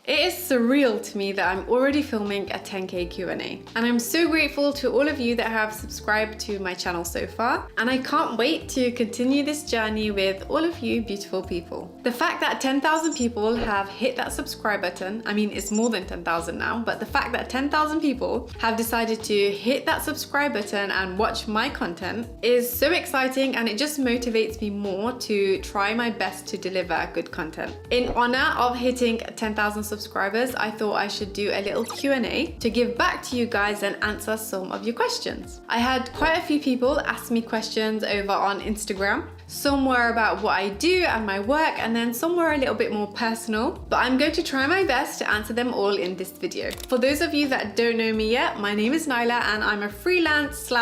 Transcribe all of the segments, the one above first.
It is surreal to me that I'm already filming a 10K Q&A. And I'm so grateful to all of you that have subscribed to my channel so far. And I can't wait to continue this journey with all of you beautiful people. The fact that 10,000 people have hit that subscribe button, I mean, it's more than 10,000 now, but the fact that 10,000 people have decided to hit that subscribe button and watch my content is so exciting, and it just motivates me more to try my best to deliver good content. In honor of hitting 10,000 subscribers, I thought I should do a little Q&A to give back to you guys and answer some of your questions. I had quite a few people ask me questions over on Instagram. Some were about what I do and my work, and then some were a little bit more personal, but I'm going to try my best to answer them all in this video. For those of you that don't know me yet, my name is Nyla and I'm a freelance /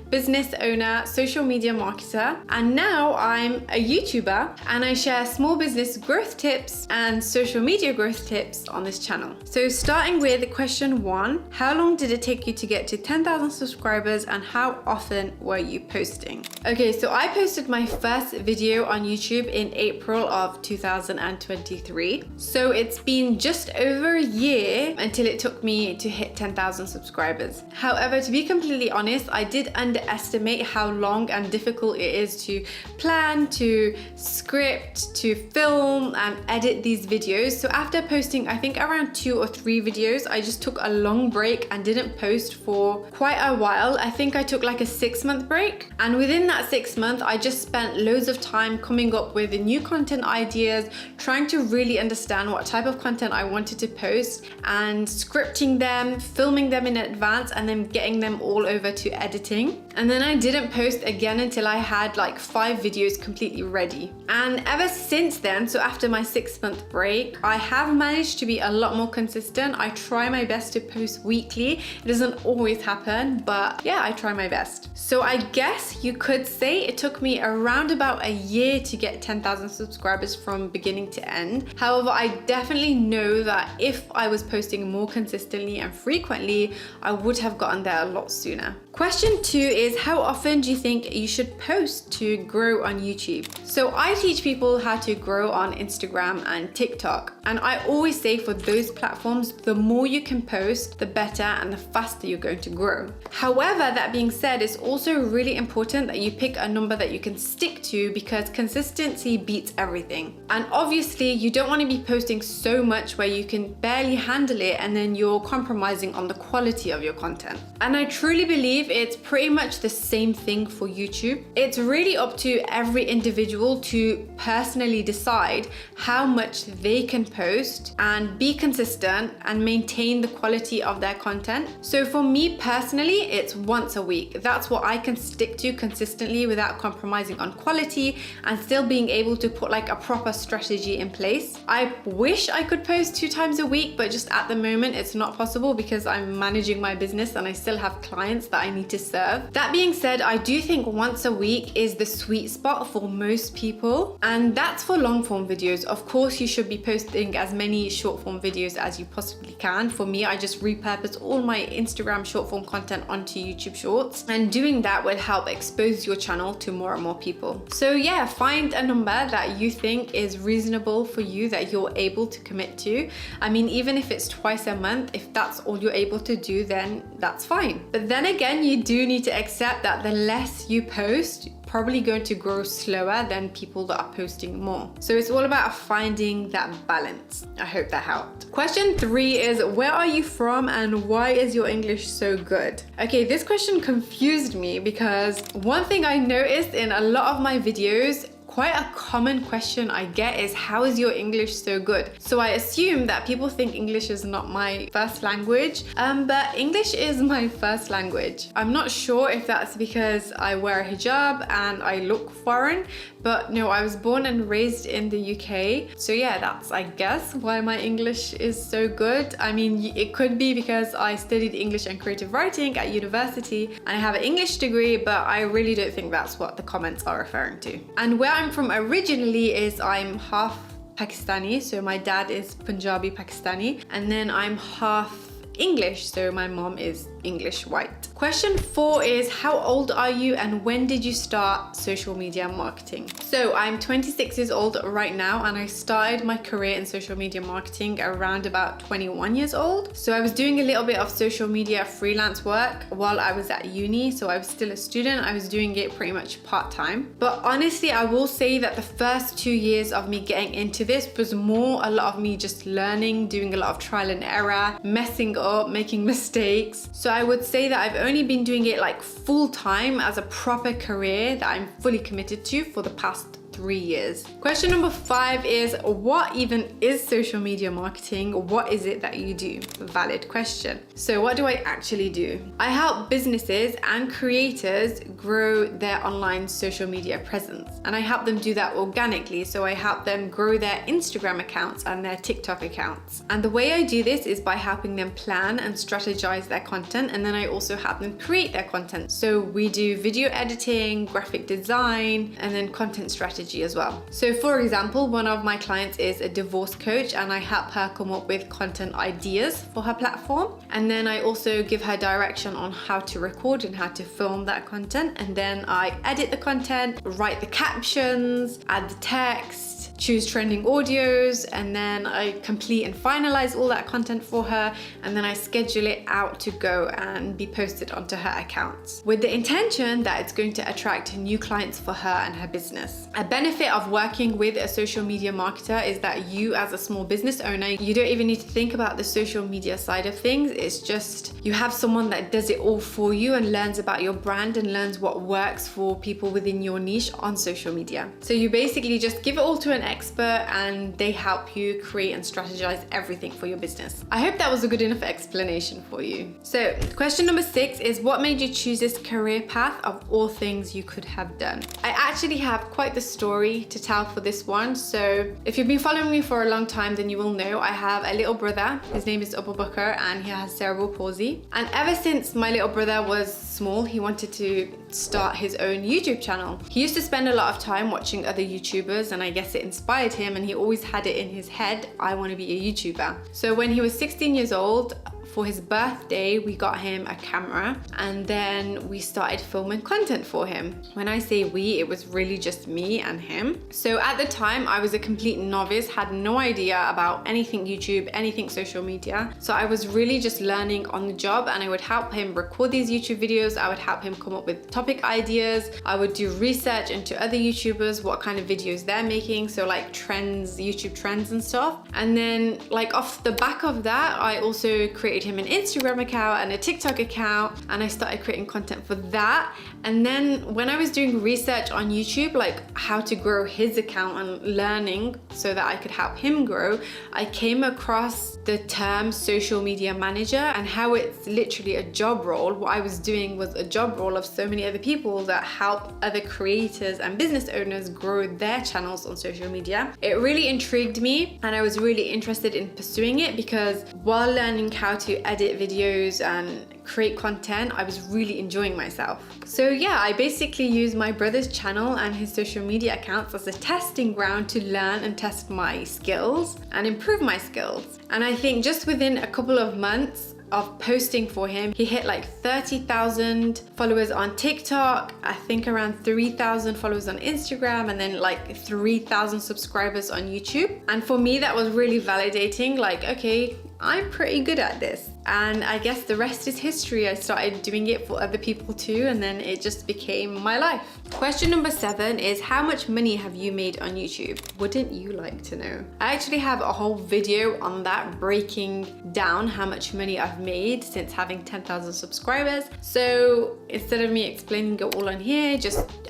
business owner, social media marketer, and now I'm a YouTuber, and I share small business growth tips and social media growth tips on this channel. So starting with question 1, how long did it take you to get to 10,000 subscribers and how often were you posting? Okay, so I posted my first video on YouTube in April of 2023. So it's been just over a year until it took me to hit 10,000 subscribers. However, to be completely honest, I did underestimate how long and difficult it is to plan, to script, to film and edit these videos. So after posting, I think around 2 or 3 videos, I just took a long break and didn't post for quite a while. I think I took like a 6-month break. And within that 6 months, I just spent loads of time coming up with new content ideas, trying to really understand what type of content I wanted to post and scripting them, filming them in advance, and then getting them all over to editing. And then I didn't post again until I had like 5 videos completely ready. And ever since then, so after my 6-month break, I have managed to be a lot more consistent. I try my best to post weekly. It doesn't always happen, but yeah, I try my best. So I guess you could say it took me around about a year to get 10,000 subscribers from beginning to end. However, I definitely know that if I was posting more consistently and frequently, I would have gotten there a lot sooner. Question 2 is, how often do you think you should post to grow on YouTube? So I teach people how to grow on Instagram and TikTok. And I always say for those platforms, the more you can post, the better and the faster you're going to grow. However, that being said, it's also really important that you pick a number that you can stick to, because consistency beats everything. And obviously you don't want to be posting so much where you can barely handle it and then you're compromising on the quality of your content. And I truly believe it's pretty much the same thing for YouTube. It's really up to every individual to personally decide how much they can post and be consistent and maintain the quality of their content. So for me personally, it's once a week. That's what I can stick to consistently without compromising on quality and still being able to put like a proper strategy in place. I wish I could post 2 times a week, but just at the moment it's not possible because I'm managing my business and I still have clients that I need to serve. That being said, I do think once a week is the sweet spot for most people, and that's for long form videos. Of course, you should be posting as many short form videos as you possibly can. For me, I just repurpose all my Instagram short form content onto YouTube Shorts, and doing that will help expose your channel to more and more people. So yeah, find a number that you think is reasonable for you, that you're able to commit to. I mean, even if it's twice a month, if that's all you're able to do, then that's fine. But then again, you do need to accept that the less you post, probably going to grow slower than people that are posting more. So it's all about finding that balance. I hope that helped. Question 3 is, where are you from and why is your English so good? Okay, this question confused me because one thing I noticed in a lot of my videos, quite a common question I get is, how is your English so good? So I assume that people think English is not my first language, but English is my first language. I'm not sure if that's because I wear a hijab and I look foreign, but no, I was born and raised in the UK. So yeah, that's, I guess, why my English is so good. I mean, it could be because I studied English and creative writing at university and I have an English degree, but I really don't think that's what the comments are referring to. And where I'm from originally is I'm half Pakistani, so my dad is Punjabi Pakistani, and then I'm half English, so my mom is English white. Question 4 is, how old are you and when did you start social media marketing? So I'm 26 years old right now, and I started my career in social media marketing around about 21 years old. So I was doing a little bit of social media freelance work while I was at uni. So I was still a student. I was doing it pretty much part-time. But honestly, I will say that the first 2 years of me getting into this was more a lot of me just learning, doing a lot of trial and error, messing up, making mistakes. So I would say that I've only been doing it like full time as a proper career that I'm fully committed to for the past 3 years. Question number 5 is, what even is social media marketing? What is it that you do? Valid question. So what do I actually do? I help businesses and creators grow their online social media presence, and I help them do that organically. So I help them grow their Instagram accounts and their TikTok accounts. And the way I do this is by helping them plan and strategize their content, and then I also help them create their content. So we do video editing, graphic design, and then content strategy as well. So for example, one of my clients is a divorce coach, and I help her come up with content ideas for her platform. And then I also give her direction on how to record and how to film that content. And then I edit the content, write the captions, add the text, choose trending audios, and then I complete and finalize all that content for her, and then I schedule it out to go and be posted onto her accounts with the intention that it's going to attract new clients for her and her business. A benefit of working with a social media marketer is that you, as a small business owner, you don't even need to think about the social media side of things. It's just you have someone that does it all for you and learns about your brand and learns what works for people within your niche on social media. So you basically just give it all to an expert, and they help you create and strategize everything for your business. I hope that was a good enough explanation for you. So question number 6 is, what made you choose this career path of all things you could have done? I actually have quite the story to tell for this one. So if you've been following me for a long time, then you will know I have a little brother. His name is Abu Bakr, and he has cerebral palsy. And ever since my little brother was small, he wanted to start his own YouTube channel. He used to spend a lot of time watching other YouTubers, and I guess it inspired him, and he always had it in his head, I want to be a YouTuber. So when he was 16 years old, for his birthday, we got him a camera, and then we started filming content for him. When I say we, it was really just me and him. So at the time, I was a complete novice, had no idea about anything YouTube, anything social media. So I was really just learning on the job, and I would help him record these YouTube videos. I would help him come up with topic ideas. I would do research into other YouTubers, what kind of videos they're making. So like trends, YouTube trends and stuff. And then like off the back of that, I also created him an Instagram account and a TikTok account, and I started creating content for that. And then when I was doing research on YouTube, like how to grow his account and learning so that I could help him grow, I came across the term social media manager and how it's literally a job role. What I was doing was a job role of so many other people that help other creators and business owners grow their channels on social media. It really intrigued me, and I was really interested in pursuing it because while learning how to edit videos and create content, I was really enjoying myself. So yeah, I basically used my brother's channel and his social media accounts as a testing ground to learn and test my skills and improve my skills. And I think just within a couple of months of posting for him, he hit like 30,000 followers on TikTok, I think around 3,000 followers on Instagram, and then like 3,000 subscribers on YouTube. And for me, that was really validating, like, okay, I'm pretty good at this. And I guess the rest is history. I started doing it for other people too, and then it just became my life. Question number 7 is, how much money have you made on YouTube? Wouldn't you like to know? I actually have a whole video on that, breaking down how much money I've made since having 10,000 subscribers. So instead of me explaining it all on here,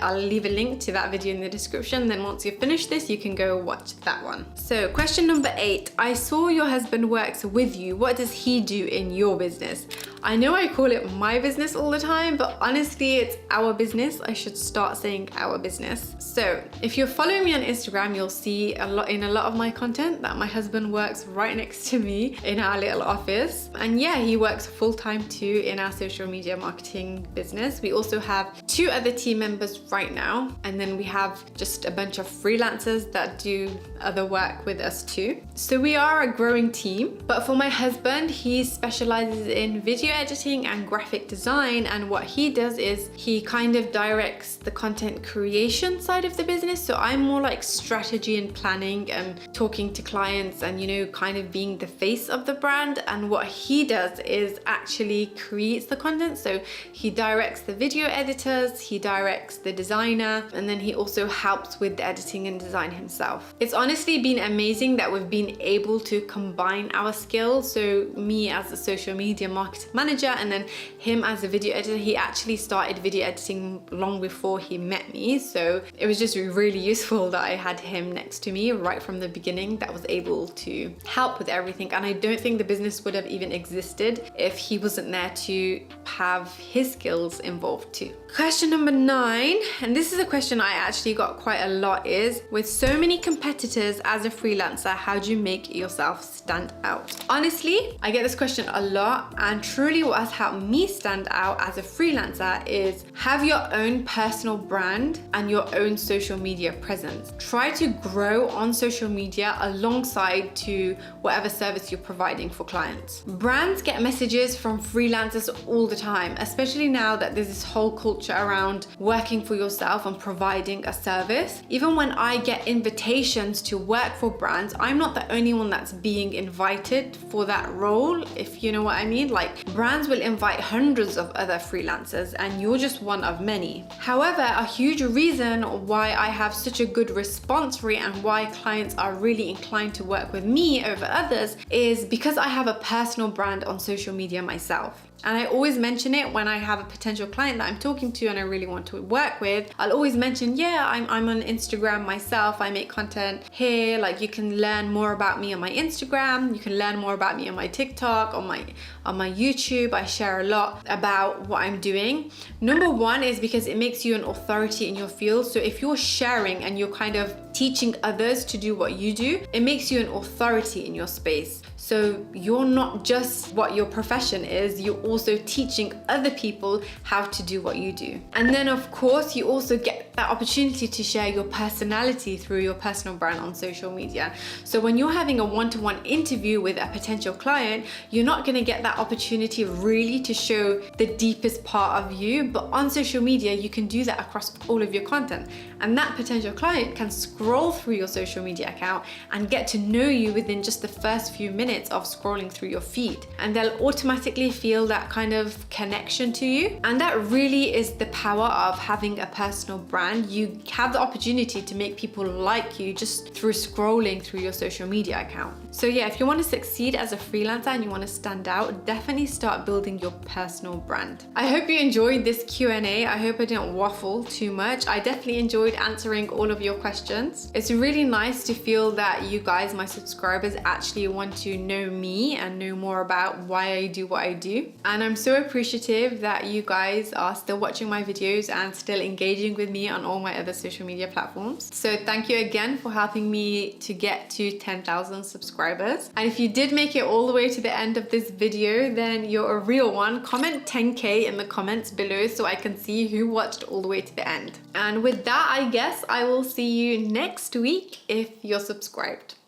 I'll leave a link to that video in the description. Then once you finish this, you can go watch that one. So question number 8, I saw your husband works with you. What does he do in your business? I know I call it my business all the time, but honestly, it's our business. I should start saying our business. So if you're following me on Instagram, you'll see a lot of my content that my husband works right next to me in our little office. And yeah, he works full time too in our social media marketing business. We also have 2 other team members right now. And then we have just a bunch of freelancers that do other work with us too. So we are a growing team, but for my husband, he specializes in video editing and graphic design, and what he does is he kind of directs the content creation side of the business. So I'm more like strategy and planning and talking to clients and, you know, kind of being the face of the brand. And what he does is actually creates the content. So he directs the video editors, he directs the designer, and then he also helps with the editing and design himself. It's honestly been amazing that we've been able to combine our skills. So me as a social media marketing manager and then him as a video editor. He actually started video editing long before he met me. So it was just really useful that I had him next to me right from the beginning, that was able to help with everything. And I don't think the business would have even existed if he wasn't there to have his skills involved too. Question number 9, and this is a question I actually got quite a lot, is with so many competitors as a freelancer, how do you make yourself stand out? Honestly, I get this question a lot, and truly what has helped me stand out as a freelancer is have your own personal brand and your own social media presence. Try to grow on social media alongside to whatever service you're providing for clients. Brands get messages from freelancers all the time, especially now that there's this whole culture around working for yourself and providing a service. Even when I get invitations to work for brands, I'm not the only one that's being invited for that role, if you know what I mean. Like, brands will invite hundreds of other freelancers and you're just one of many. However, a huge reason why I have such a good response rate and why clients are really inclined to work with me over others is because I have a personal brand on social media myself. And I always mention it when I have a potential client that I'm talking to and I really want to work with. I'll always mention, yeah, I'm on Instagram myself. I make content here. Like, you can learn more about me on my Instagram. You can learn more about me on my TikTok, on my YouTube. I share a lot about what I'm doing. Number one is because it makes you an authority in your field. So if you're sharing and you're kind of teaching others to do what you do, it makes you an authority in your space. So you're not just what your profession is, you're also teaching other people how to do what you do. And then of course, you also get that opportunity to share your personality through your personal brand on social media. So when you're having a one-to-one interview with a potential client, you're not gonna get that opportunity really to show the deepest part of you, but on social media, you can do that across all of your content. And that potential client can scroll through your social media account and get to know you within just the first few minutes of scrolling through your feed. And they'll automatically feel that kind of connection to you. And that really is the power of having a personal brand. You have the opportunity to make people like you just through scrolling through your social media account. So yeah, if you want to succeed as a freelancer and you want to stand out, definitely start building your personal brand. I hope you enjoyed this Q&A. I hope I didn't waffle too much. I definitely enjoyed answering all of your questions. It's really nice to feel that you guys, my subscribers, actually want to know me and know more about why I do what I do. And I'm so appreciative that you guys are still watching my videos and still engaging with me on all my other social media platforms. So thank you again for helping me to get to 10,000 subscribers. And if you did make it all the way to the end of this video, then you're a real one. Comment 10K in the comments below so I can see who watched all the way to the end. And with that, I guess I will see you next week if you're subscribed.